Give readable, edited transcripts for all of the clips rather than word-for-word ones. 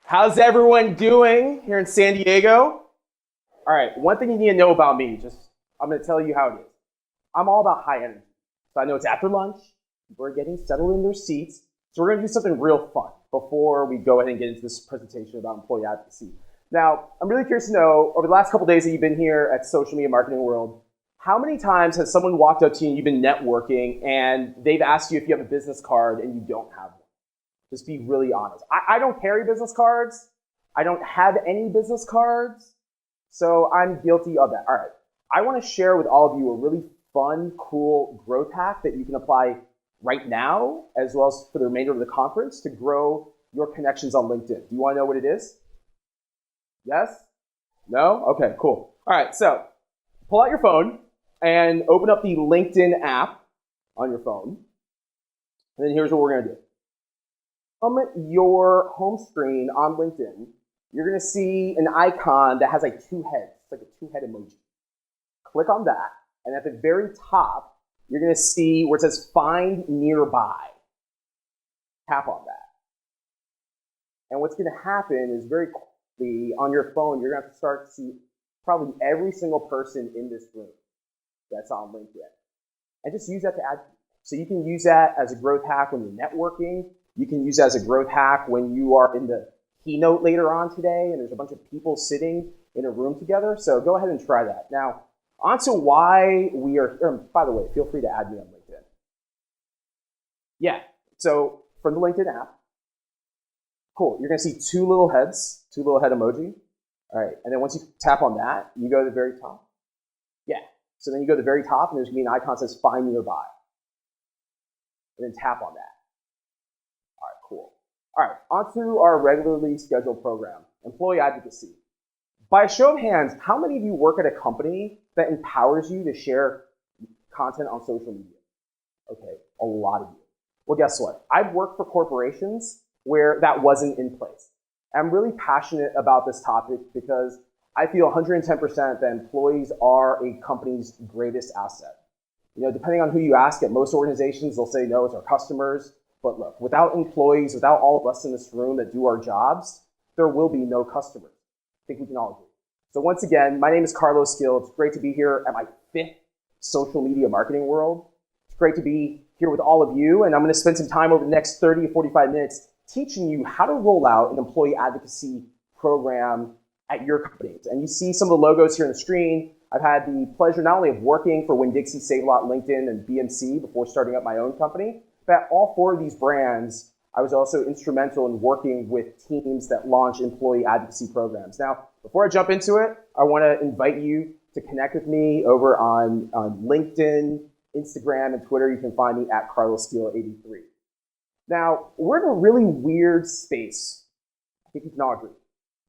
How's everyone doing here in San Diego? All right, one thing you need to know about me, I'm going to tell you how it is. I'm all about high energy. So I know it's after lunch, people are getting settled in their seats, so we're going to do something real fun before we go ahead and get into this presentation about employee advocacy. Now, I'm really curious to know, over the last couple days that you've been here at Social Media Marketing World, how many times has someone walked up to you and you've been networking and they've asked you if you have a business card and you don't have one? Just be really honest. I don't carry business cards. I don't have any business cards. So I'm guilty of that. All right. I want to share with all of you a really fun, cool growth hack that you can apply right now, as well as for the remainder of the conference, to grow your connections on LinkedIn. Do you want to know what it is? Yes? No? Okay, cool. All right, so pull out your phone and open up the LinkedIn app on your phone. And then here's what we're going to do. From your home screen on LinkedIn, you're going to see an icon that has like two heads. It's like a two-head emoji. Click on that, and at the very top, you're going to see where it says Find Nearby. Tap on that. And what's going to happen is very quickly on your phone, you're going to have to start to see probably every single person in this room that's on LinkedIn. And just use that to add. So you can use that as a growth hack when you're networking. You can use that as a growth hack when you are in the keynote later on today and there's a bunch of people sitting in a room together. So go ahead and try that. Now, on to why we are here. By the way, feel free to add me on LinkedIn. Yeah, so from the LinkedIn app, cool. You're going to see two little head emoji. All right, and then once you tap on that, you go to the very top. Yeah, so then you go to the very top and there's going to be an icon that says Find Nearby. And then tap on that. All right, cool. All right, on to our regularly scheduled program, employee advocacy. By a show of hands, how many of you work at a company that empowers you to share content on social media? Okay, a lot of you. Well, guess what? I've worked for corporations where that wasn't in place. I'm really passionate about this topic because I feel 110% that employees are a company's greatest asset. You know, depending on who you ask at most organizations, they'll say, no, it's our customers. But look, without employees, without all of us in this room that do our jobs, there will be no customers. I think we can all agree. So once again, my name is Carlos Gill. It's great to be here at my 5th Social Media Marketing World. It's great to be here with all of you, and I'm going to spend some time over the next 30 to 45 minutes teaching you how to roll out an employee advocacy program at your companies. And you see some of the logos here on the screen. I've had the pleasure not only of working for Winn-Dixie, Save-A-Lot, LinkedIn, and BMC before starting up my own company, but at all 4 of these brands, I was also instrumental in working with teams that launch employee advocacy programs. Now, before I jump into it, I want to invite you to connect with me over on LinkedIn, Instagram, and Twitter. You can find me at CarlosGill83. Now, we're in a really weird space. I think we can all agree.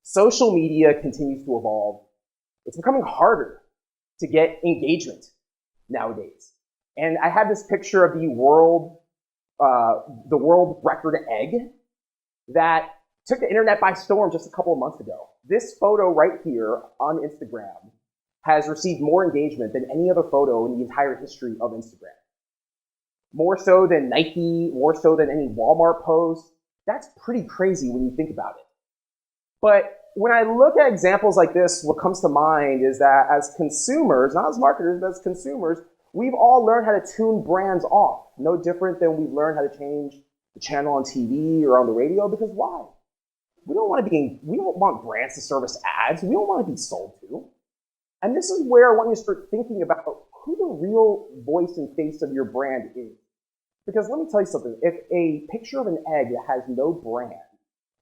Social media continues to evolve. It's becoming harder to get engagement nowadays. And I have this picture of the world record egg that took the internet by storm just a couple of months ago. This photo right here on Instagram has received more engagement than any other photo in the entire history of Instagram. More so than Nike, more so than any Walmart post. That's pretty crazy when you think about it. But when I look at examples like this, what comes to mind is that as consumers, not as marketers, but as consumers, we've all learned how to tune brands off. No different than we've learned how to change the channel on TV or on the radio, because why? We don't want brands to serve us ads. We don't want to be sold to. And this is where I want you to start thinking about who the real voice and face of your brand is. Because let me tell you something, if a picture of an egg that has no brand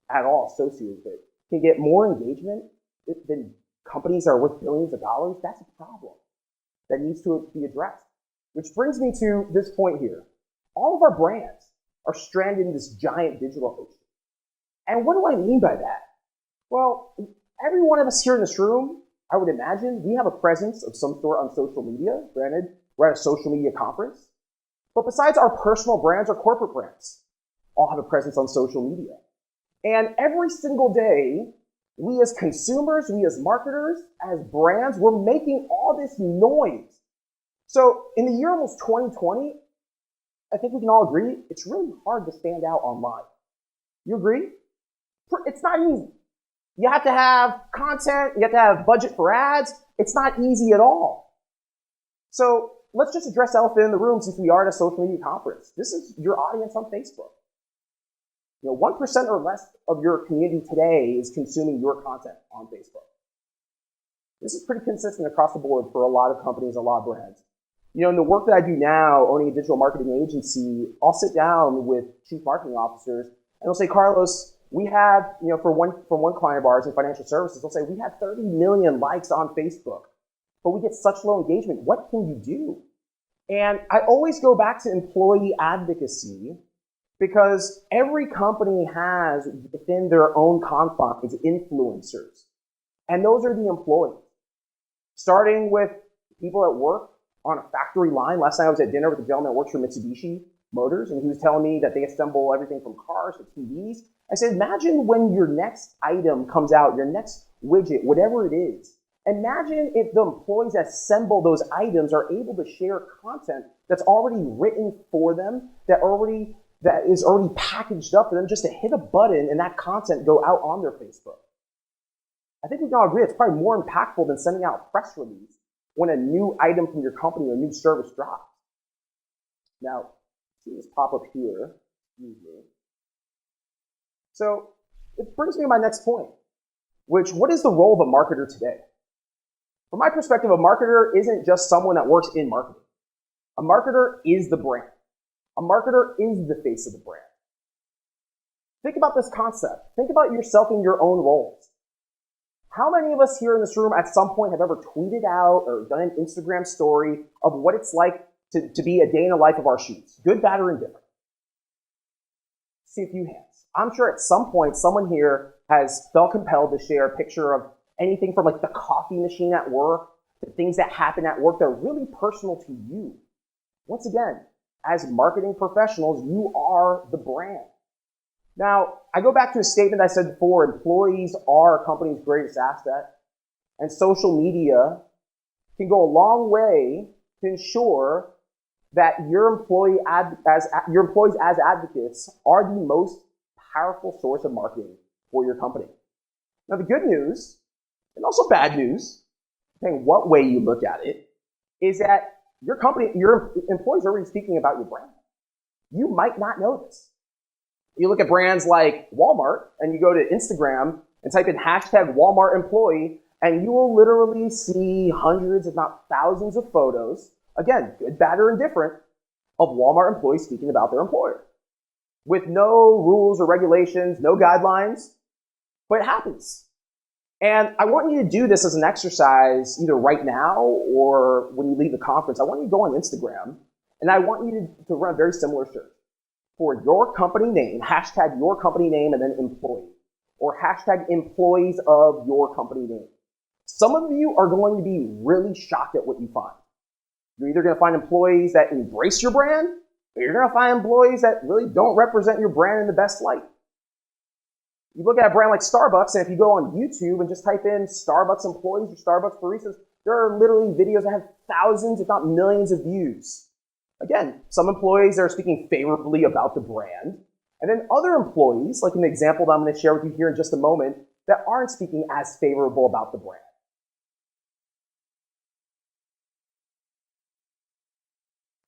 at all associated with it can get more engagement than companies that are worth billions of dollars, that's a problem that needs to be addressed. Which brings me to this point here. All of our brands are stranded in this giant digital ocean. And what do I mean by that? Well, every one of us here in this room, I would imagine, we have a presence of some sort on social media. Granted, we're at a social media conference. But besides our personal brands, our corporate brands all have a presence on social media. And every single day, we as consumers, we as marketers, as brands, we're making all this noise. So in the year almost 2020, I think we can all agree, it's really hard to stand out online. You agree? It's not easy. You have to have content, you have to have budget for ads. It's not easy at all. So let's just address the elephant in the room since we are at a social media conference. This is your audience on Facebook. 1% or less of your community today is consuming your content on Facebook. This is pretty consistent across the board for a lot of companies, a lot of brands. In the work that I do now, owning a digital marketing agency, I'll sit down with chief marketing officers and they'll say, Carlos, we have, from one client of ours in financial services, they'll say, we have 30 million likes on Facebook, but we get such low engagement. What can you do? And I always go back to employee advocacy because every company has within their own confines influencers. And those are the employees. Starting with people at work on a factory line. Last night I was at dinner with a gentleman that works for Mitsubishi Motors, and he was telling me that they assemble everything from cars to TVs. I said, imagine when your next item comes out, your next widget, whatever it is. Imagine if the employees that assemble those items are able to share content that's already written for them, that is already packaged up for them just to hit a button and that content go out on their Facebook. I think we can all agree it's probably more impactful than sending out a press release when a new item from your company or a new service drops. Now, see this pop up here. So it brings me to my next point, what is the role of a marketer today? From my perspective, a marketer isn't just someone that works in marketing. A marketer is the brand. A marketer is the face of the brand. Think about this concept. Think about yourself in your own roles. How many of us here in this room at some point have ever tweeted out or done an Instagram story of what it's like to be a day in the life of our shoes? Good, bad, or indifferent? See a few hands. I'm sure at some point someone here has felt compelled to share a picture of anything from like the coffee machine at work to things that happen at work that are really personal to you. Once again, as marketing professionals, you are the brand. Now, I go back to a statement I said before, employees are a company's greatest asset, and social media can go a long way to ensure that your employees as advocates are the most powerful source of marketing for your company. Now, the good news, and also bad news, depending what way you look at it, is that your employees are already speaking about your brand. You might not know this. You look at brands like Walmart, and you go to Instagram and type in hashtag Walmart employee, and you will literally see hundreds, if not thousands of photos, again, good, bad, or indifferent, of Walmart employees speaking about their employer. With no rules or regulations, no guidelines, but it happens. And I want you to do this as an exercise either right now or when you leave the conference. I want you to go on Instagram, and I want you to run a very similar search for your company name, hashtag your company name, and then employee, or hashtag employees of your company name. Some of you are going to be really shocked at what you find. You're either going to find employees that embrace your brand, or you're going to find employees that really don't represent your brand in the best light. You look at a brand like Starbucks, and if you go on YouTube and just type in Starbucks employees or Starbucks baristas, there are literally videos that have thousands, if not millions of views. Again, some employees are speaking favorably about the brand, and then other employees, like an example that I'm going to share with you here in just a moment, that aren't speaking as favorable about the brand.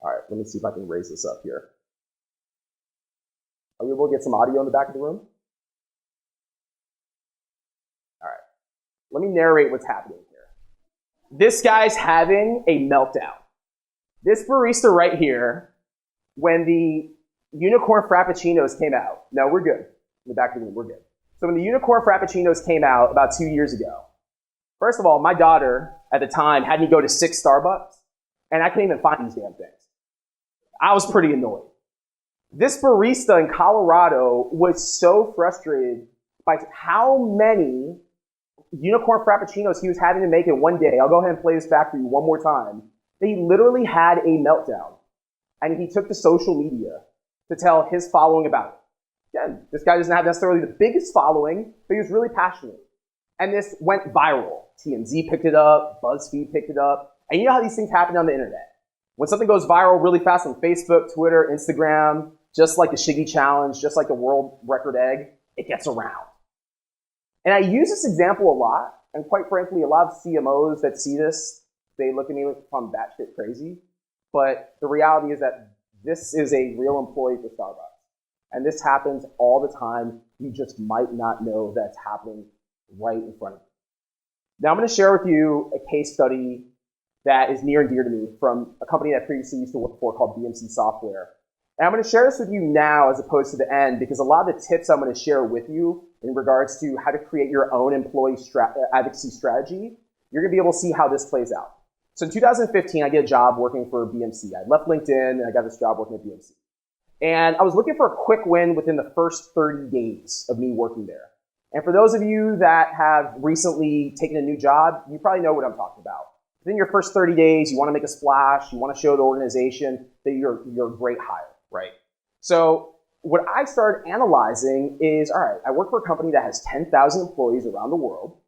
All right, let me see if I can raise this up here. Are we able to get some audio in the back of the room? All right, let me narrate what's happening here. This guy's having a meltdown. This barista right here, when the unicorn frappuccinos came out, no, we're good. In the back of the room, we're good. So when the unicorn frappuccinos came out about 2 years ago, first of all, my daughter at the time had me go to 6 Starbucks, and I couldn't even find these damn things. I was pretty annoyed. This barista in Colorado was so frustrated by how many unicorn frappuccinos he was having to make in one day. I'll go ahead and play this back for you one more time. He literally had a meltdown, and he took to social media to tell his following about it. Again, this guy doesn't have necessarily the biggest following, but he was really passionate. And this went viral. TMZ picked it up, BuzzFeed picked it up, and you know how these things happen on the internet. When something goes viral really fast on Facebook, Twitter, Instagram, just like the Shiggy Challenge, just like the world record egg, it gets around. And I use this example a lot, and quite frankly, a lot of CMOs that see this, they look at me like I'm batshit crazy. But the reality is that this is a real employee for Starbucks. And this happens all the time. You just might not know that's happening right in front of you. Now I'm going to share with you a case study that is near and dear to me from a company that I previously used to work for called BMC Software. And I'm going to share this with you now as opposed to the end because a lot of the tips I'm going to share with you in regards to how to create your own employee advocacy strategy, you're going to be able to see how this plays out. So in 2015, I get a job working for BMC. I left LinkedIn and I got this job working at BMC. And I was looking for a quick win within the first 30 days of me working there. And for those of you that have recently taken a new job, you probably know what I'm talking about. Within your first 30 days, you want to make a splash, you want to show the organization that you're a great hire, right? So what I started analyzing is, all right, I work for a company that has 10,000 employees around the world.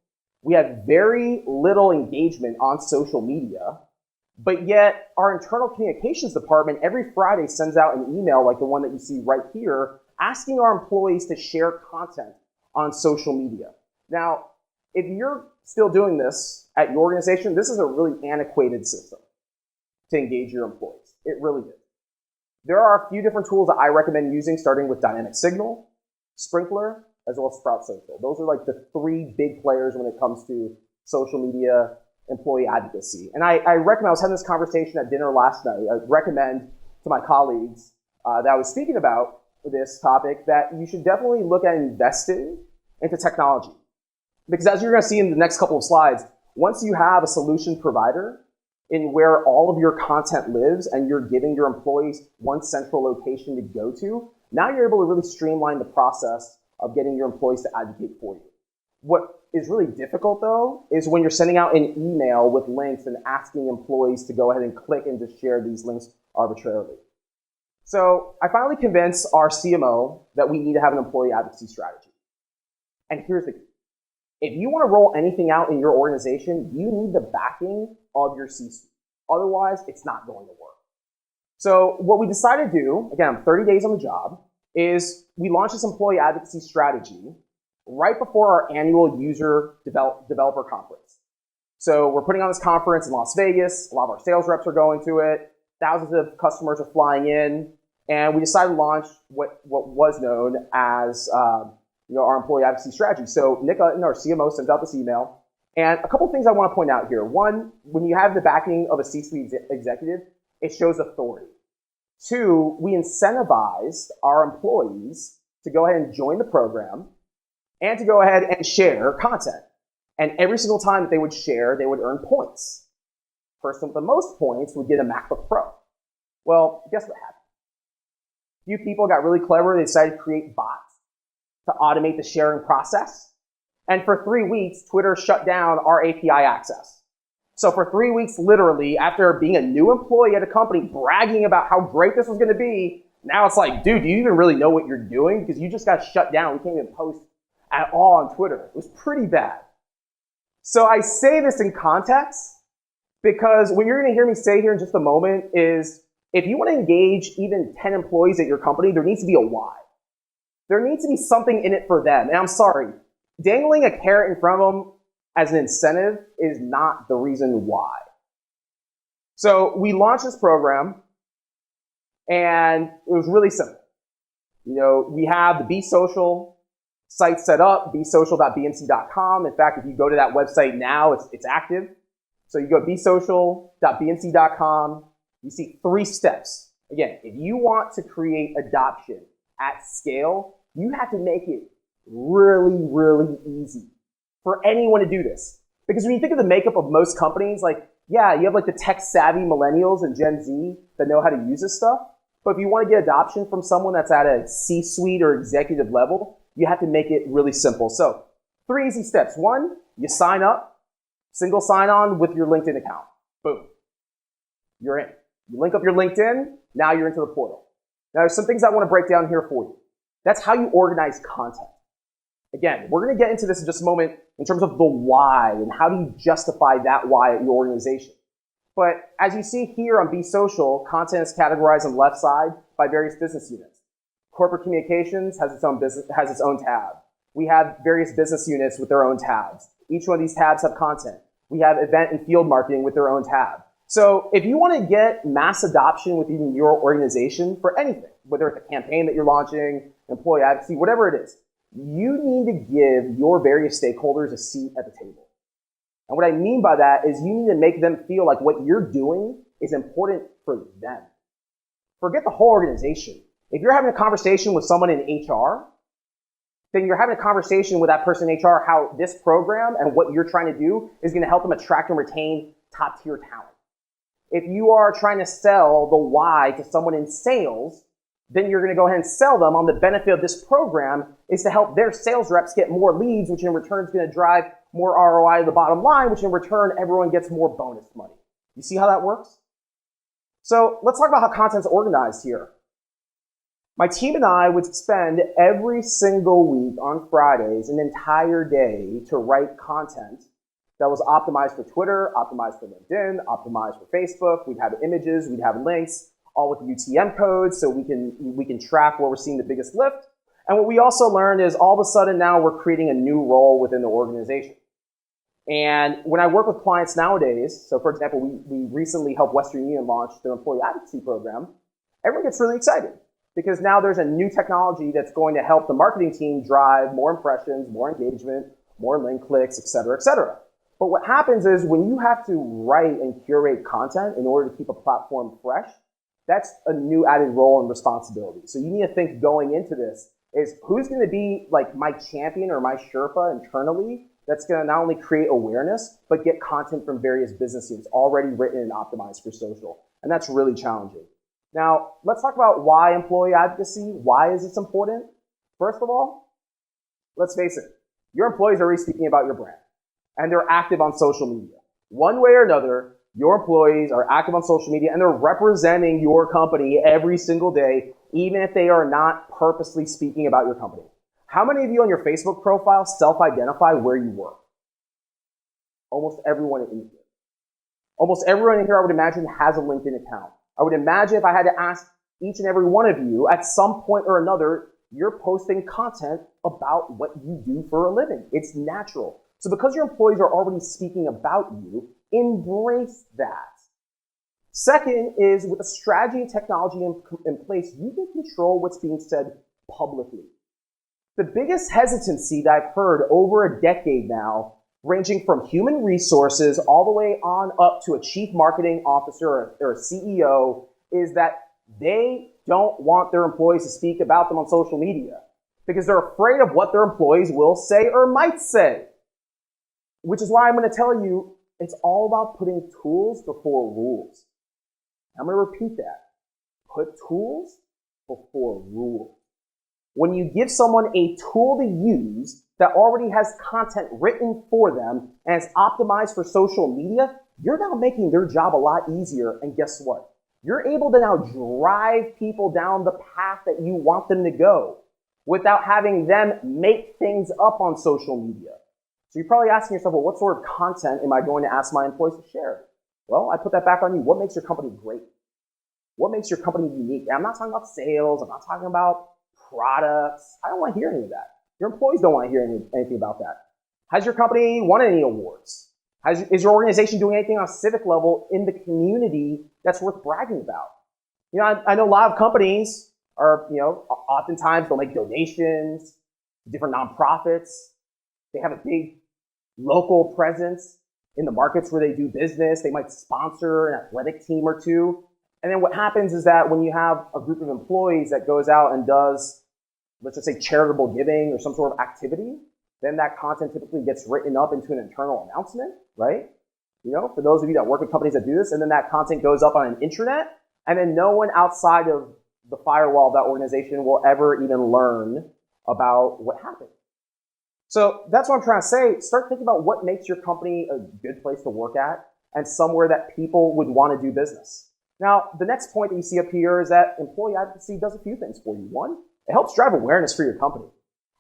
We have very little engagement on social media, but yet our internal communications department every Friday sends out an email like the one that you see right here, asking our employees to share content on social media. Now, if you're still doing this at your organization, this is a really antiquated system to engage your employees. It really is. There are a few different tools that I recommend using, starting with Dynamic Signal, Sprinkler, as well as Sprout Social. Those are like the three big players when it comes to social media employee advocacy. And I recommend, I was having this conversation at dinner last night, I recommend to my colleagues that I was speaking about this topic that you should definitely look at investing into technology. Because as you're going to see in the next couple of slides, once you have a solution provider in where all of your content lives and you're giving your employees one central location to go to, now you're able to really streamline the process of getting your employees to advocate for you. What is really difficult though is when you're sending out an email with links and asking employees to go ahead and click and just share these links arbitrarily. So I finally convinced our CMO that we need to have an employee advocacy strategy. And here's the key. If you want to roll anything out in your organization, you need the backing of your C-suite. Otherwise, it's not going to work. So what we decided to do, again, I'm 30 days on the job, is we launched this employee advocacy strategy right before our annual user developer conference. So we're putting on this conference in Las Vegas. A lot of our sales reps are going to it. Thousands of customers are flying in. And we decided to launch what was known as our employee advocacy strategy. So Nick Utton, our CMO, sent out this email. And a couple of things I want to point out here. One, when you have the backing of a C-suite executive, it shows authority. Two, we incentivized our employees to go ahead and join the program and to go ahead and share content. And every single time that they would share, they would earn points. Person with the most points would get a MacBook Pro. Well, guess what happened? A few people got really clever. They decided to create bots to automate the sharing process. And for 3 weeks, Twitter shut down our API access. So for 3 weeks, literally, after being a new employee at a company, bragging about how great this was going to be, now it's like, dude, do you even really know what you're doing? Because you just got shut down. We can't even post at all on Twitter. It was pretty bad. So I say this in context because what you're going to hear me say here in just a moment is if you want to engage even 10 employees at your company, there needs to be a why. There needs to be something in it for them. And I'm sorry, dangling a carrot in front of them as an incentive is not the reason why. So we launched this program, and it was really simple. We have the Be Social site set up, besocial.bmc.com. In fact, if you go to that website now, it's active. So you go to besocial.bmc.com. You see 3 steps. Again, if you want to create adoption at scale, you have to make it really, really easy for anyone to do this. Because when you think of the makeup of most companies, you have the tech-savvy millennials and Gen Z that know how to use this stuff. But if you want to get adoption from someone that's at a C-suite or executive level, you have to make it really simple. So 3 easy steps. 1, you sign up, single sign-on with your LinkedIn account. Boom. You're in. You link up your LinkedIn, now you're into the portal. Now there's some things I want to break down here for you. That's how you organize content. Again, we're going to get into this in just a moment in terms of the why and how do you justify that why at your organization. But as you see here on Be Social, content is categorized on the left side by various business units. Corporate communications has its own tab. We have various business units with their own tabs. Each one of these tabs have content. We have event and field marketing with their own tab. So if you want to get mass adoption within your organization for anything, whether it's a campaign that you're launching, employee advocacy, whatever it is, you need to give your various stakeholders a seat at the table. And what I mean by that is you need to make them feel like what you're doing is important for them. Forget the whole organization. If you're having a conversation with someone in HR, then you're having a conversation with that person in HR how this program and what you're trying to do is going to help them attract and retain top-tier talent. If you are trying to sell the why to someone in sales, then you're going to go ahead and sell them on the benefit of this program is to help their sales reps get more leads, which in return is going to drive more ROI to the bottom line, which in return everyone gets more bonus money. You see how that works? So let's talk about how content's organized here. My team and I would spend every single week on Fridays an entire day to write content that was optimized for Twitter, optimized for LinkedIn, optimized for Facebook. We'd have images, we'd have links, all with UTM codes so we can track where we're seeing the biggest lift. And what we also learned is all of a sudden now we're creating a new role within the organization. And when I work with clients nowadays, so for example, we recently helped Western Union launch their employee advocacy program, everyone gets really excited because now there's a new technology that's going to help the marketing team drive more impressions, more engagement, more link clicks, et cetera, et cetera. But what happens is when you have to write and curate content in order to keep a platform fresh, that's a new added role and responsibility. So you need to think going into this is who's going to be like my champion or my Sherpa internally that's going to not only create awareness, but get content from various business units already written and optimized for social. And that's really challenging. Now, let's talk about why employee advocacy. Why is this important? First of all, let's face it, your employees are already speaking about your brand. And they're active on social media. One way or another, your employees are active on social media and they're representing your company every single day, even if they are not purposely speaking about your company. How many of you on your Facebook profile self-identify where you work? Almost everyone in here. Almost everyone in here, I would imagine, has a LinkedIn account. I would imagine if I had to ask each and every one of you, at some point or another, you're posting content about what you do for a living. It's natural. So because your employees are already speaking about you, embrace that. Second is with a strategy and technology in place, you can control what's being said publicly. The biggest hesitancy that I've heard over a decade now, ranging from human resources all the way on up to a chief marketing officer or a CEO, is that they don't want their employees to speak about them on social media because they're afraid of what their employees will say or might say. Which is why I'm going to tell you, it's all about putting tools before rules. I'm going to repeat that. Put tools before rules. When you give someone a tool to use that already has content written for them and is optimized for social media, you're now making their job a lot easier. And guess what? You're able to now drive people down the path that you want them to go without having them make things up on social media. So you're probably asking yourself, well, what sort of content am I going to ask my employees to share? Well, I put that back on you. What makes your company great? What makes your company unique? And I'm not talking about sales. I'm not talking about products. I don't want to hear any of that. Your employees don't want to hear anything about that. Has your company won any awards? Is your organization doing anything on a civic level in the community that's worth bragging about? You know, I know a lot of companies are, oftentimes they'll make donations to different nonprofits. They have a big local presence in the markets where they do business. They might sponsor an athletic team or two. And then what happens is that when you have a group of employees that goes out and does, let's just say, charitable giving or some sort of activity, then that content typically gets written up into an internal announcement, right? For those of you that work with companies that do this, and then that content goes up on an intranet, and then no one outside of the firewall of that organization will ever even learn about what happened. So that's what I'm trying to say. Start thinking about what makes your company a good place to work at and somewhere that people would want to do business. Now, the next point that you see up here is that employee advocacy does a few things for you. One, it helps drive awareness for your company.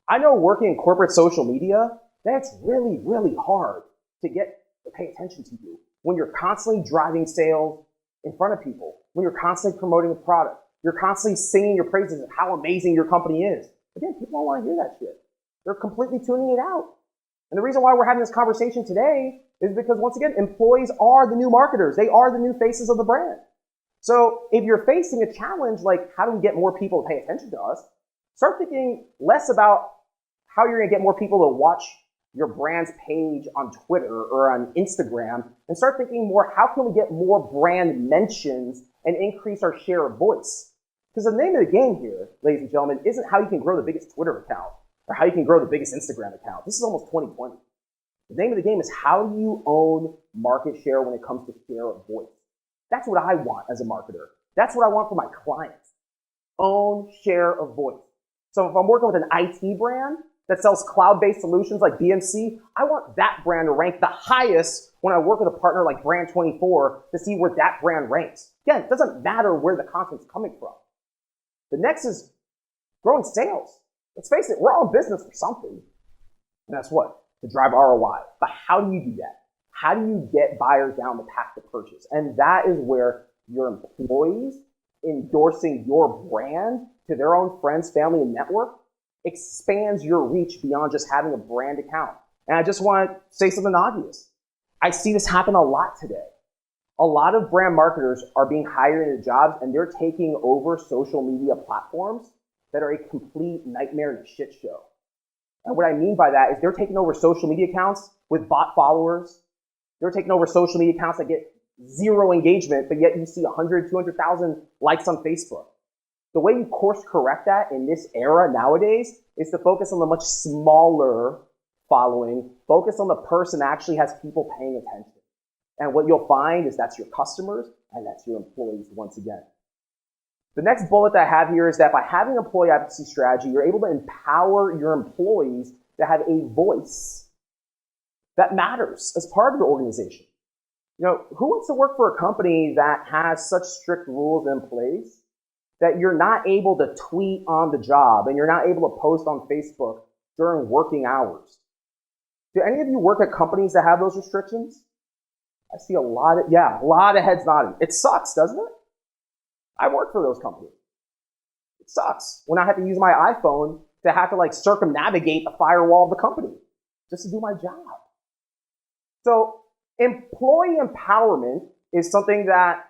I know working in corporate social media, that's really, really hard to get to pay attention to you when you're constantly driving sales in front of people, when you're constantly promoting a product, you're constantly singing your praises of how amazing your company is. Again, people don't want to hear that shit. They're completely tuning it out. And the reason why we're having this conversation today is because, once again, employees are the new marketers. They are the new faces of the brand. So if you're facing a challenge like, how do we get more people to pay attention to us, start thinking less about how you're going to get more people to watch your brand's page on Twitter or on Instagram, and start thinking more, how can we get more brand mentions and increase our share of voice? Because the name of the game here, ladies and gentlemen, isn't how you can grow the biggest Twitter account or how you can grow the biggest Instagram account. This is almost 2020. The name of the game is, how do you own market share when it comes to share of voice? That's what I want as a marketer. That's what I want for my clients. Own share of voice. So if I'm working with an IT brand that sells cloud-based solutions like BMC, I want that brand to rank the highest when I work with a partner like Brand24 to see where that brand ranks. Again, it doesn't matter where the content's coming from. The next is growing sales. Let's face it, we're all in business for something. And that's what? To drive ROI. But how do you do that? How do you get buyers down the path to purchase? And that is where your employees endorsing your brand to their own friends, family, and network expands your reach beyond just having a brand account. And I just want to say something obvious. I see this happen a lot today. A lot of brand marketers are being hired into jobs, and they're taking over social media platforms that are a complete nightmare and a shit show. And what I mean by that is they're taking over social media accounts with bot followers. They're taking over social media accounts that get zero engagement, but yet you see 100, 200,000 likes on Facebook. The way you course correct that in this era nowadays is to focus on the much smaller following, focus on the person that actually has people paying attention. And what you'll find is that's your customers and that's your employees once again. The next bullet that I have here is that by having an employee advocacy strategy, you're able to empower your employees to have a voice that matters as part of your organization. You know, who wants to work for a company that has such strict rules in place that you're not able to tweet on the job and you're not able to post on Facebook during working hours? Do any of you work at companies that have those restrictions? I see a lot of heads nodding. It sucks, doesn't it? I work for those companies. It sucks when I have to use my iPhone to have to circumnavigate the firewall of the company just to do my job. So employee empowerment is something that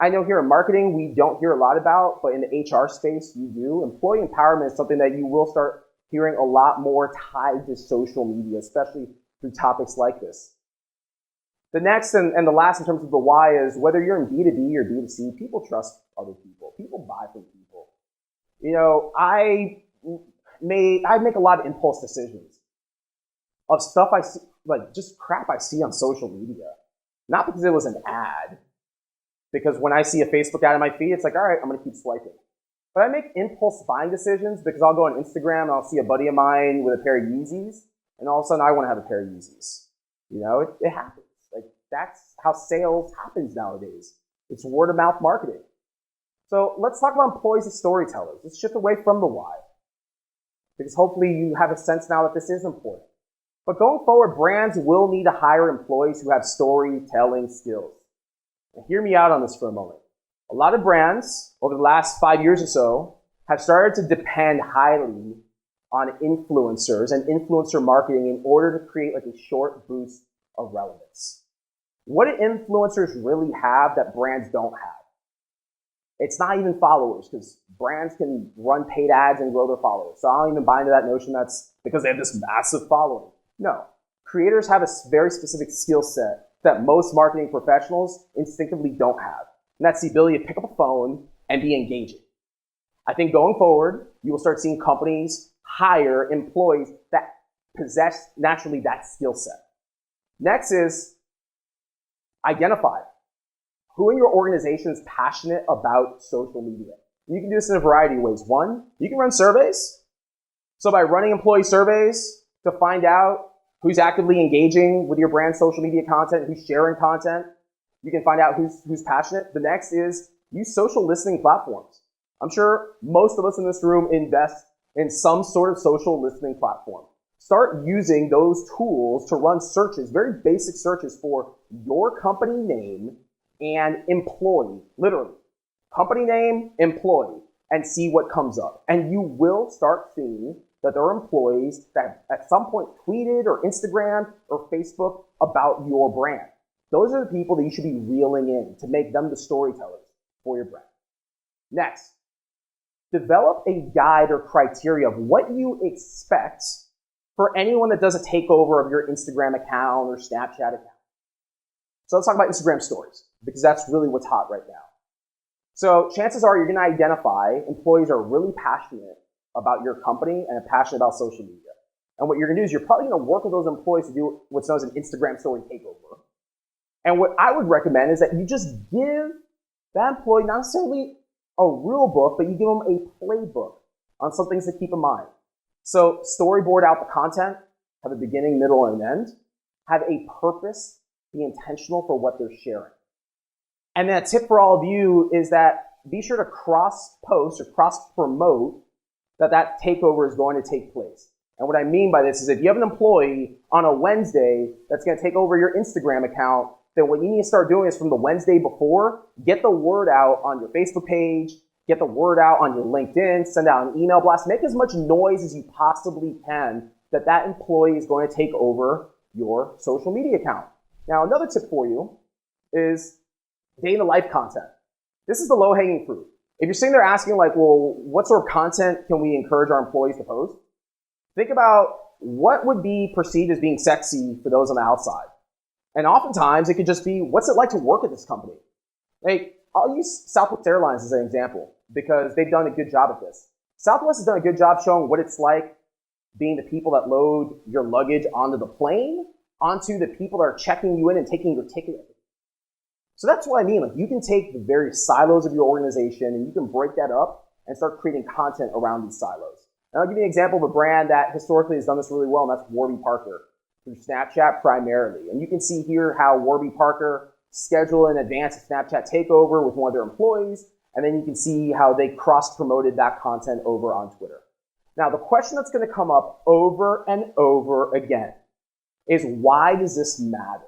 I know here in marketing we don't hear a lot about, but in the HR space you do. Employee empowerment is something that you will start hearing a lot more tied to social media, especially through topics like this. The next and the last in terms of the why is whether you're in B2B or B2C, people trust other people. People buy from people. You know, I make a lot of impulse decisions of stuff I see, just crap I see on social media. Not because it was an ad. Because when I see a Facebook ad in my feed, it's like, all right, I'm going to keep swiping. But I make impulse buying decisions because I'll go on Instagram and I'll see a buddy of mine with a pair of Yeezys, and all of a sudden I want to have a pair of Yeezys. You know, it happens. That's how sales happens nowadays. It's word of mouth marketing. So let's talk about employees as storytellers. Let's shift away from the why, because hopefully you have a sense now that this is important. But going forward, brands will need to hire employees who have storytelling skills. Now, hear me out on this for a moment. A lot of brands over the last 5 years or so have started to depend highly on influencers and influencer marketing in order to create a short boost of relevance. What do influencers really have that brands don't have? It's not even followers, because brands can run paid ads and grow their followers. So I don't even buy into that notion that's because they have this massive following. No. Creators have a very specific skill set that most marketing professionals instinctively don't have. And that's the ability to pick up a phone and be engaging. I think going forward, you will start seeing companies hire employees that possess naturally that skill set. Next is identify who in your organization is passionate about social media. You can do this in a variety of ways. One, you can run surveys. So by running employee surveys to find out who's actively engaging with your brand's social media content, who's sharing content, you can find out who's passionate. The next is use social listening platforms. I'm sure most of us in this room invest in some sort of social listening platform. Start using those tools to run searches, very basic searches for your company name and employee, literally. Company name, employee, and see what comes up. And you will start seeing that there are employees that at some point tweeted or Instagrammed or Facebook about your brand. Those are the people that you should be reeling in to make them the storytellers for your brand. Next, develop a guide or criteria of what you expect for anyone that does a takeover of your Instagram account or Snapchat account. So let's talk about Instagram stories, because that's really what's hot right now. So chances are you're going to identify employees are really passionate about your company and are passionate about social media. And what you're going to do is you're probably going to work with those employees to do what's known as an Instagram story takeover. And what I would recommend is that you just give that employee not necessarily a rule book, but you give them a playbook on some things to keep in mind. So storyboard out the content, have a beginning, middle, and end. Have a purpose, be intentional for what they're sharing. And then a tip for all of you is that be sure to cross-post or cross-promote that takeover is going to take place. And what I mean by this is if you have an employee on a Wednesday that's going to take over your Instagram account, then what you need to start doing is from the Wednesday before, get the word out on your Facebook page, get the word out on your LinkedIn, send out an email blast, make as much noise as you possibly can that employee is going to take over your social media account. Now, another tip for you is day in the life content. This is the low-hanging fruit. If you're sitting there asking like, well, what sort of content can we encourage our employees to post? Think about what would be perceived as being sexy for those on the outside. And oftentimes it could just be, what's it like to work at this company? Like, I'll use Southwest Airlines as an example because they've done a good job at this. Southwest has done a good job showing what it's like being the people that load your luggage onto the plane, onto the people that are checking you in and taking your ticket. So that's what I mean. Like, you can take the various silos of your organization and you can break that up and start creating content around these silos. And I'll give you an example of a brand that historically has done this really well, and that's Warby Parker, through Snapchat primarily. And you can see here how Warby Parker scheduled in advance a Snapchat takeover with one of their employees, and then you can see how they cross-promoted that content over on Twitter. Now, the question that's going to come up over and over again is, why does this matter?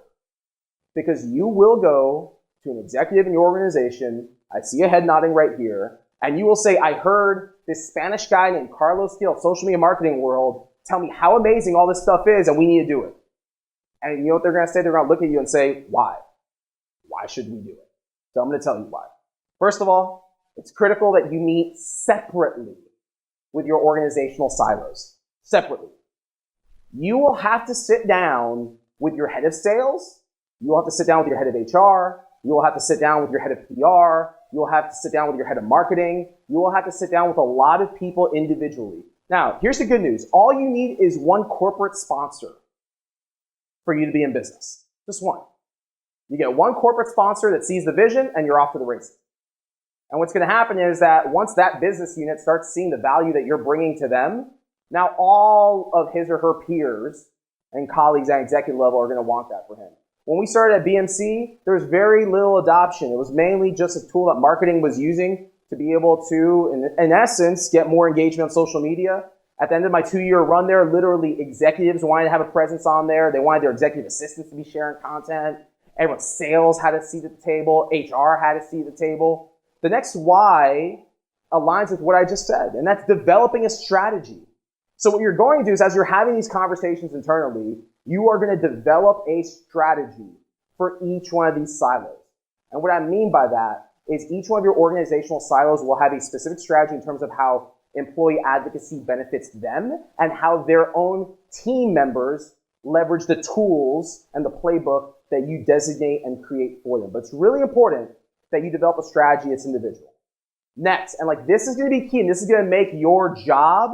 Because you will go to an executive in your organization, I see a head nodding right here, and you will say, I heard this Spanish guy named Carlos Gil, social media marketing world, tell me how amazing all this stuff is and we need to do it. And you know what they're going to say? They're going to look at you and say, why? Why should we do it? So I'm going to tell you why. First of all, it's critical that you meet separately with your organizational silos. Separately. You will have to sit down with your head of sales. You will have to sit down with your head of HR. You will have to sit down with your head of PR. You will have to sit down with your head of marketing. You will have to sit down with a lot of people individually. Now, here's the good news. All you need is one corporate sponsor for you to be in business. Just one. You get one corporate sponsor that sees the vision and you're off to the races. And what's going to happen is that once that business unit starts seeing the value that you're bringing to them, now all of his or her peers and colleagues at executive level are going to want that for him. When we started at BMC, there was very little adoption. It was mainly just a tool that marketing was using to be able to, in essence, get more engagement on social media. At the end of my 2-year run there, literally executives wanted to have a presence on there. They wanted their executive assistants to be sharing content. Everyone, sales had a seat at the table. HR had a seat at the table. The next why aligns with what I just said, and that's developing a strategy. So what you're going to do is, as you're having these conversations internally, you are going to develop a strategy for each one of these silos. And what I mean by that is each one of your organizational silos will have a specific strategy in terms of how employee advocacy benefits them and how their own team members leverage the tools and the playbook that you designate and create for them. But it's really important that you develop a strategy that's individual. Next, and like this is going to be key, and this is going to make your job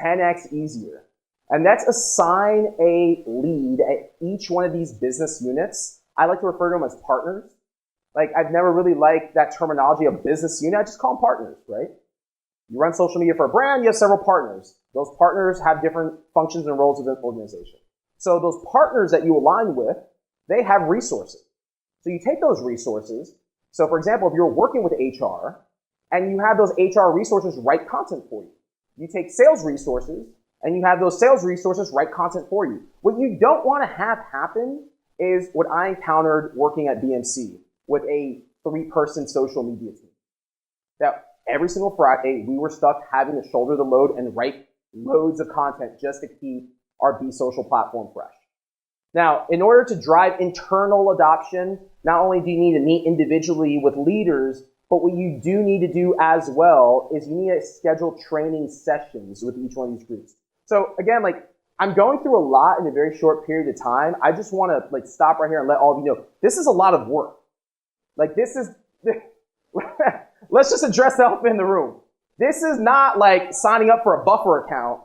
10x easier. And that's assign a lead at each one of these business units. I like to refer to them as partners. Like, I've never really liked that terminology of business unit. I just call them partners, right? You run social media for a brand, you have several partners. Those partners have different functions and roles within the organization. So those partners that you align with, they have resources. So you take those resources. So for example, if you're working with HR and you have those HR resources write content for you, you take sales resources and you have those sales resources write content for you. What you don't want to have happen is what I encountered working at BMC with a 3-person social media team. That every single Friday, we were stuck having to shoulder the load and write loads of content just to keep our Be Social platform fresh. Now, in order to drive internal adoption, not only do you need to meet individually with leaders, but what you do need to do as well is you need to schedule training sessions with each one of these groups. So again, I'm going through a lot in a very short period of time. I just want to stop right here and let all of you know, this is a lot of work. Let's just address the elephant in the room. This is not like signing up for a buffer account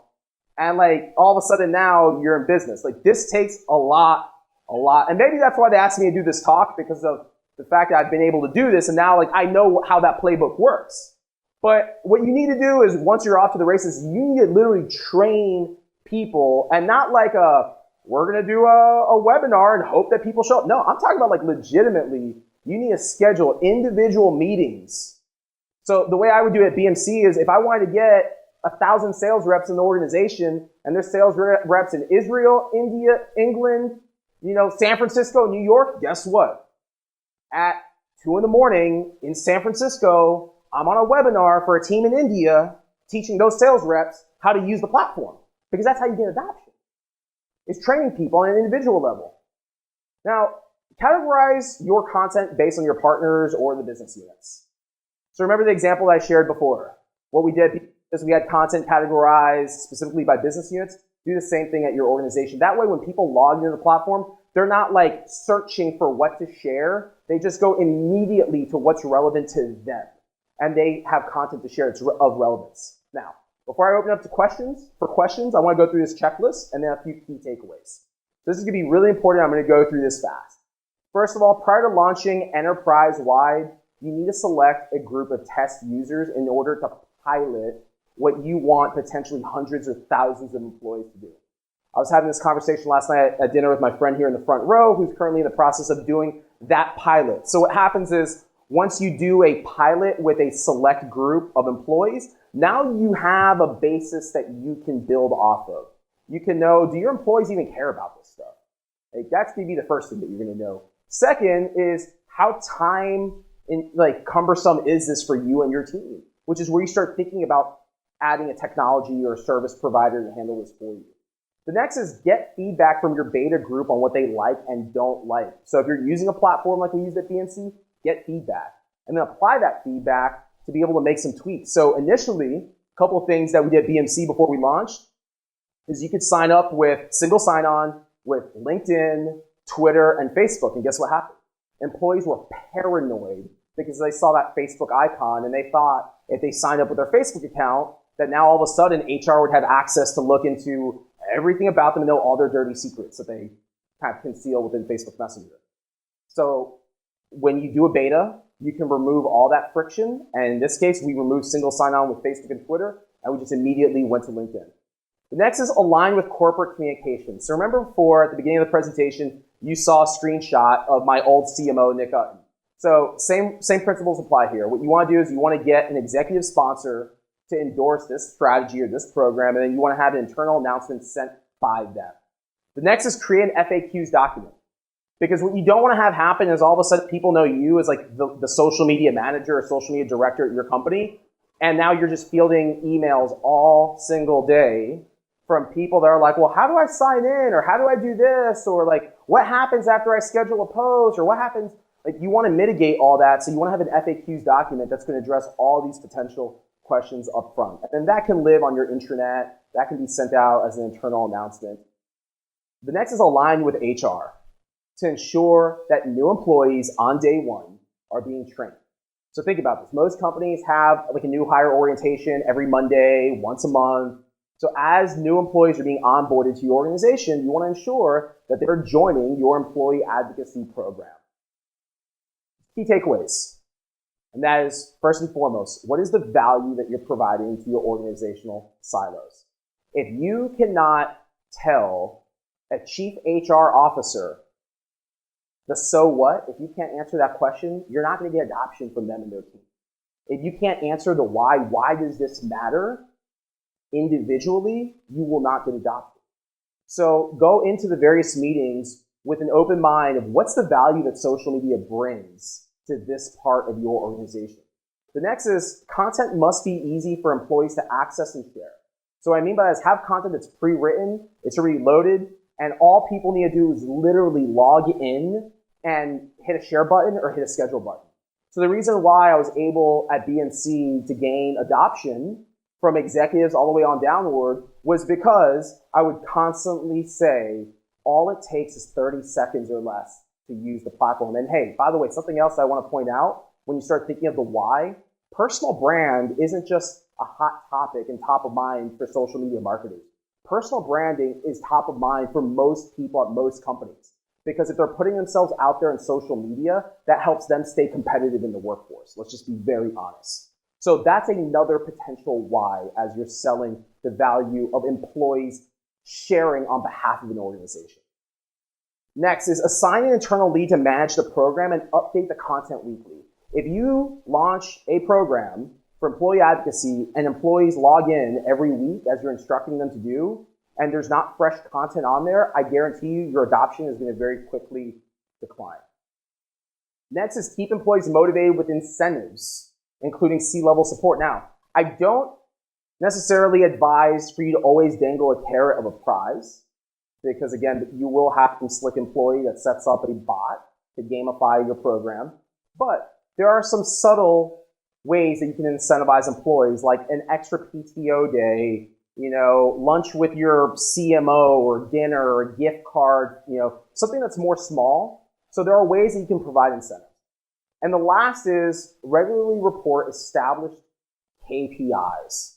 and all of a sudden now you're in business. This takes a lot. And maybe that's why they asked me to do this talk, because of the fact that I've been able to do this, and now I know how that playbook works. But what you need to do is, once you're off to the races, you need to literally train people, and not we're going to do a webinar and hope that people show up. No, I'm talking about legitimately, you need to schedule individual meetings. So the way I would do it at BMC is, if I wanted to get 1,000 sales reps in the organization, and there's sales reps in Israel, India, England, San Francisco, New York, guess what? At 2 a.m. in San Francisco, I'm on a webinar for a team in India teaching those sales reps how to use the platform, because that's how you get adoption. It's training people on an individual level. Now, categorize your content based on your partners or the business units. So remember the example that I shared before. What we did is we had content categorized specifically by business units. Do the same thing at your organization. That way, when people log into the platform, they're not searching for what to share. They just go immediately to what's relevant to them. And they have content to share that's of relevance. Now, before I open up to questions, I want to go through this checklist and then a few key takeaways. This is going to be really important. I'm going to go through this fast. First of all, prior to launching enterprise-wide, you need to select a group of test users in order to pilot what you want potentially hundreds or thousands of employees to do. I was having this conversation last night at dinner with my friend here in the front row, who's currently in the process of doing that pilot. So what happens is, once you do a pilot with a select group of employees, now you have a basis that you can build off of. You can know, do your employees even care about this stuff? That's going to be the first thing that you're going to know. Second is, how cumbersome is this for you and your team? Which is where you start thinking about adding a technology or a service provider to handle this for you. The next is, get feedback from your beta group on what they like and don't like. So if you're using a platform like we used at BNC, get feedback. And then apply that feedback to be able to make some tweaks. So initially, a couple of things that we did at BMC before we launched is you could sign up with single sign-on with LinkedIn, Twitter, and Facebook. And guess what happened? Employees were paranoid because they saw that Facebook icon and they thought if they signed up with their Facebook account, that now all of a sudden HR would have access to look into everything about them and know all their dirty secrets that they kind of conceal within Facebook Messenger. So when you do a beta, you can remove all that friction. And in this case, we removed single sign-on with Facebook and Twitter, and we just immediately went to LinkedIn. The next is align with corporate communication. So remember before, at the beginning of the presentation, you saw a screenshot of my old CMO, Nick Utton. So same principles apply here. What you want to do is you want to get an executive sponsor to endorse this strategy or this program, and then you want to have an internal announcement sent by them. The next is create an FAQs document. Because what you don't want to have happen is all of a sudden people know you as the social media manager or social media director at your company, and now you're just fielding emails all single day from people that are like, well, how do I sign in? Or how do I do this? Or what happens after I schedule a post? Or what happens? You want to mitigate all that, so you want to have an FAQs document that's going to address all these potential questions up front. And that can live on your intranet. That can be sent out as an internal announcement. The next is align with HR to ensure that new employees on day one are being trained. So think about this. Most companies have a new hire orientation every Monday, once a month. So as new employees are being onboarded to your organization, you want to ensure that they're joining your employee advocacy program. Key takeaways. And that is, first and foremost, what is the value that you're providing to your organizational silos? If you cannot tell a chief HR officer the so what, if you can't answer that question, you're not going to get adoption from them and their team. If you can't answer the why does this matter individually, you will not get adopted. So go into the various meetings with an open mind of what's the value that social media brings to this part of your organization. The next is content must be easy for employees to access and share. So what I mean by that is have content that's pre-written, it's already loaded, and all people need to do is literally log in and hit a share button or hit a schedule button. So the reason why I was able at BNC to gain adoption from executives all the way on downward was because I would constantly say, all it takes is 30 seconds or less to use the platform. And hey, by the way, something else I want to point out, when you start thinking of the why, personal brand isn't just a hot topic and top of mind for social media marketers. Personal branding is top of mind for most people at most companies. Because if they're putting themselves out there in social media, that helps them stay competitive in the workforce. Let's just be very honest. So that's another potential why as you're selling the value of employees sharing on behalf of an organization. Next is assign an internal lead to manage the program and update the content weekly. If you launch a program for employee advocacy and employees log in every week as you're instructing them to do, and there's not fresh content on there, I guarantee you your adoption is going to very quickly decline. Next is keep employees motivated with incentives, including C-level support. Now, I don't necessarily advise for you to always dangle a carrot of a prize, because again, you will have some slick employee that sets up a bot to gamify your program. But there are some subtle ways that you can incentivize employees, like an extra PTO day, lunch with your CMO or dinner or a gift card, something that's more small. So there are ways that you can provide incentives. And the last is regularly report established KPIs.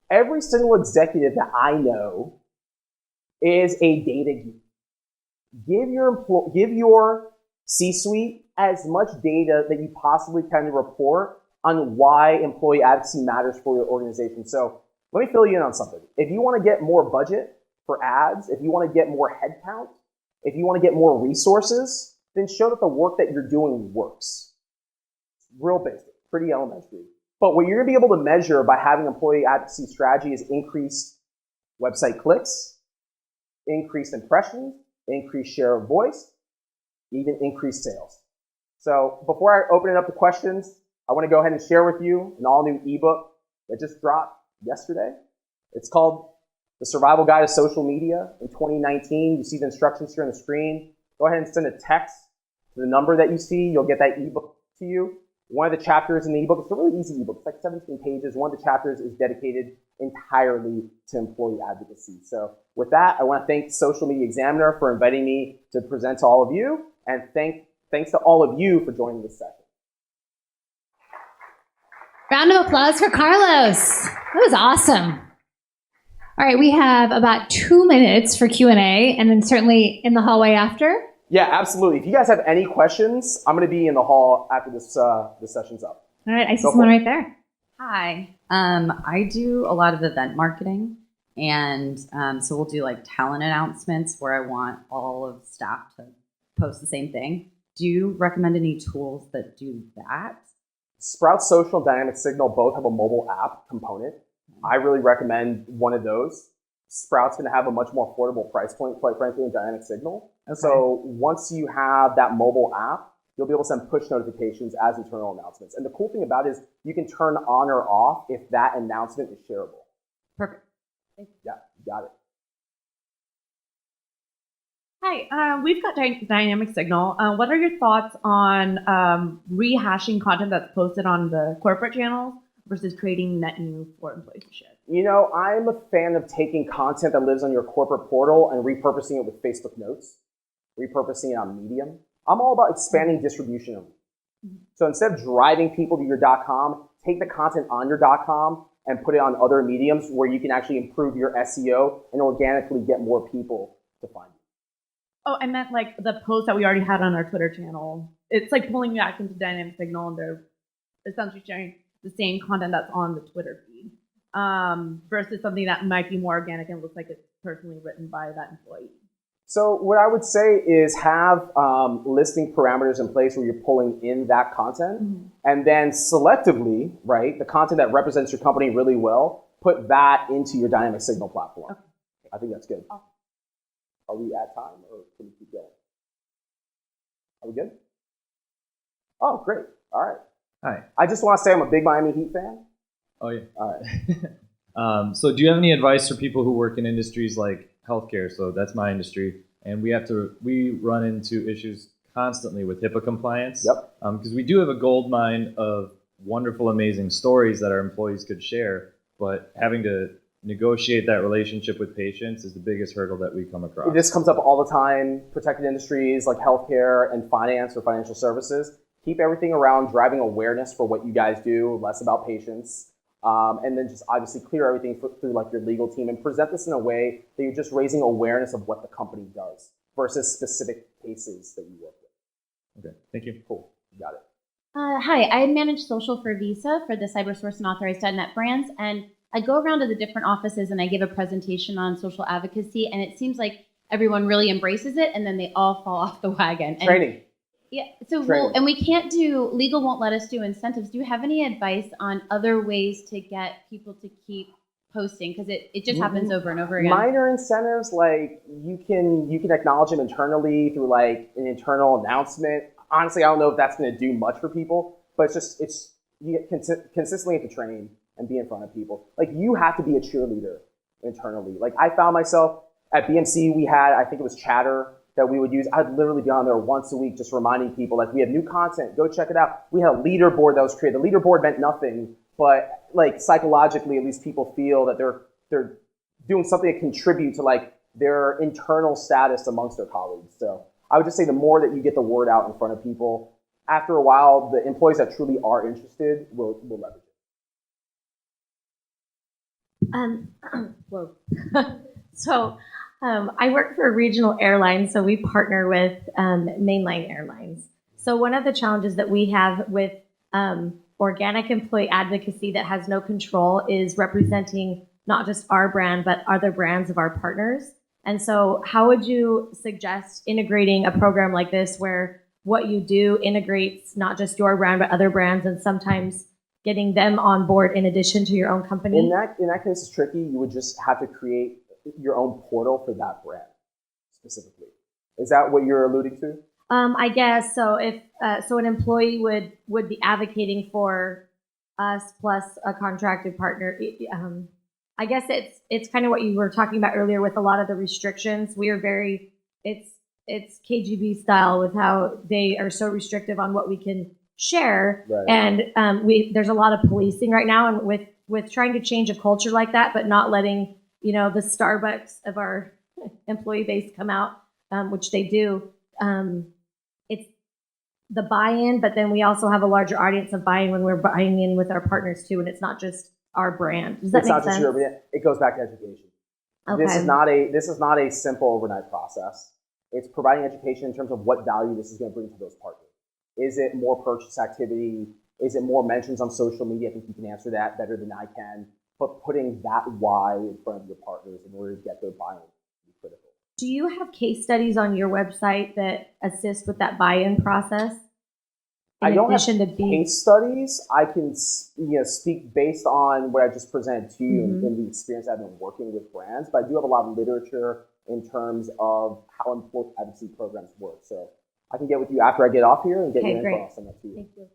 Every single executive that I know is a data geek. Give your C-suite as much data that you possibly can to report on why employee advocacy matters for your organization. So let me fill you in on something. If you want to get more budget for ads, if you want to get more headcount, if you want to get more resources, then show that the work that you're doing works. Real basic, pretty elementary. But what you're going to be able to measure by having employee advocacy strategy is increased website clicks, increased impressions, increased share of voice, even increased sales. So before I open it up to questions, I want to go ahead and share with you an all-new ebook that just dropped yesterday. It's called The Survival Guide of Social Media in 2019. You see the instructions here on the screen. Go ahead and send a text to the number that you see. You'll get that ebook to you. One of the chapters in the ebook, it's a really easy ebook. It's like 17 pages. One of the chapters is dedicated entirely to employee advocacy. So with that, I want to thank Social Media Examiner for inviting me to present to all of you. And thanks to all of you for joining this session. Round of applause for Carlos. That was awesome. All right, we have about 2 minutes for Q&A, and then certainly in the hallway after. Yeah, absolutely. If you guys have any questions, I'm going to be in the hall after this session's up. All right, I see someone right there. Hi. I do a lot of event marketing, and so we'll do like talent announcements where I want all of staff to post the same thing. Do you recommend any tools that do that? Sprout Social and Dynamic Signal both have a mobile app component. I really recommend one of those. Sprout's going to have a much more affordable price point, quite frankly, than Dynamic Signal. Okay. So once you have that mobile app, you'll be able to send push notifications as internal announcements. And the cool thing about it is you can turn on or off if that announcement is shareable. Perfect. Thank you. Yeah, you got it. Hi, we've got Dynamic Signal. What are your thoughts on rehashing content that's posted on the corporate channels versus creating net new for employees to share? I'm a fan of taking content that lives on your corporate portal and repurposing it with Facebook Notes, repurposing it on Medium. I'm all about expanding distribution of it. So instead of driving people to your .com, take the content on your .com and put it on other mediums where you can actually improve your SEO and organically get more people to find you. Oh, I meant like the post that we already had on our Twitter channel. It's like pulling back into Dynamic Signal, and they're essentially sharing the same content that's on the Twitter feed versus something that might be more organic and looks like it's personally written by that employee. So what I would say is have listing parameters in place where you're pulling in that content, and then selectively, right, the content that represents your company really well, put that into your Dynamic Signal platform. Okay. I think that's good. Awesome. Are we at time, or can we keep going? Are we good? Oh, great. All right. Hi. I just want to say I'm a big Miami Heat fan. Oh, yeah. All right. So do you have any advice for people who work in industries like healthcare? So that's my industry, and we run into issues constantly with HIPAA compliance. Yep. Because we do have a gold mine of wonderful, amazing stories that our employees could share, but having to negotiate that relationship with patients is the biggest hurdle that we come across. This comes up all the time. Protected industries like healthcare and finance or financial services. Keep everything around driving awareness for what you guys do, less about patients. And then just obviously clear everything through like your legal team and present this in a way that you're just raising awareness of what the company does versus specific cases that you work with. Okay, thank you. Cool, you got it. Hi, I manage social for Visa for the CyberSource and Authorized.net brands, and I go around to the different offices and I give a presentation on social advocacy, and it seems like everyone really embraces it, and then they all fall off the wagon. And Training. yeah, so Training. and we can't do, legal won't let us do incentives. Do you have any advice on other ways to get people to keep posting? Because it just happens over and over again. Minor incentives, like you can acknowledge them internally through like an internal announcement. Honestly, I don't know if that's going to do much for people, but you get consistently have to train and be in front of people. Like you have to be a cheerleader internally. Like I found myself at BMC, we had, I think it was Chatter that we would use. I'd literally be on there once a week just reminding people, like, we have new content, go check it out. We had a leaderboard that was created. The leaderboard meant nothing, but like psychologically, at least people feel that they're doing something to contribute to like their internal status amongst their colleagues. So I would just say the more that you get the word out in front of people, after a while, the employees that truly are interested will leverage it. Whoa. So I work for a regional airline, so we partner with mainline airlines. So one of the challenges that we have with organic employee advocacy that has no control is representing not just our brand, but other brands of our partners. And so how would you suggest integrating a program like this where what you do integrates not just your brand, but other brands, and sometimes getting them on board in addition to your own company? In that case, it's tricky. You would just have to create your own portal for that brand specifically. Is that what you're alluding to? I guess so. If so, an employee would be advocating for us plus a contracted partner. I guess it's kind of what you were talking about earlier with a lot of the restrictions. We are very it's KGB style with how they are so restrictive on what we can share, Right. And there's a lot of policing right now, and with trying to change a culture like that, but not letting the Starbucks of our employee base come out, which they do. It's the buy-in, but then we also have a larger audience of buy-in when we're buying in with our partners too, and it's not just our brand. Does that It's make not sense? just your brand. It goes back to education. Okay. This is not a simple overnight process. It's providing education in terms of what value this is going to bring to those partners. Is it more purchase activity? Is it more mentions on social media? I think you can answer that better than I can. But putting that why in front of your partners in order to get their buy-in is critical. Do you have case studies on your website that assist with that buy-in process? I don't have case studies. I can speak based on what I just presented to you in the experience I've been working with brands. But I do have a lot of literature in terms of how employee advocacy programs work. So I can get with you after I get off here and get your info. I'll send that to you. Thank you.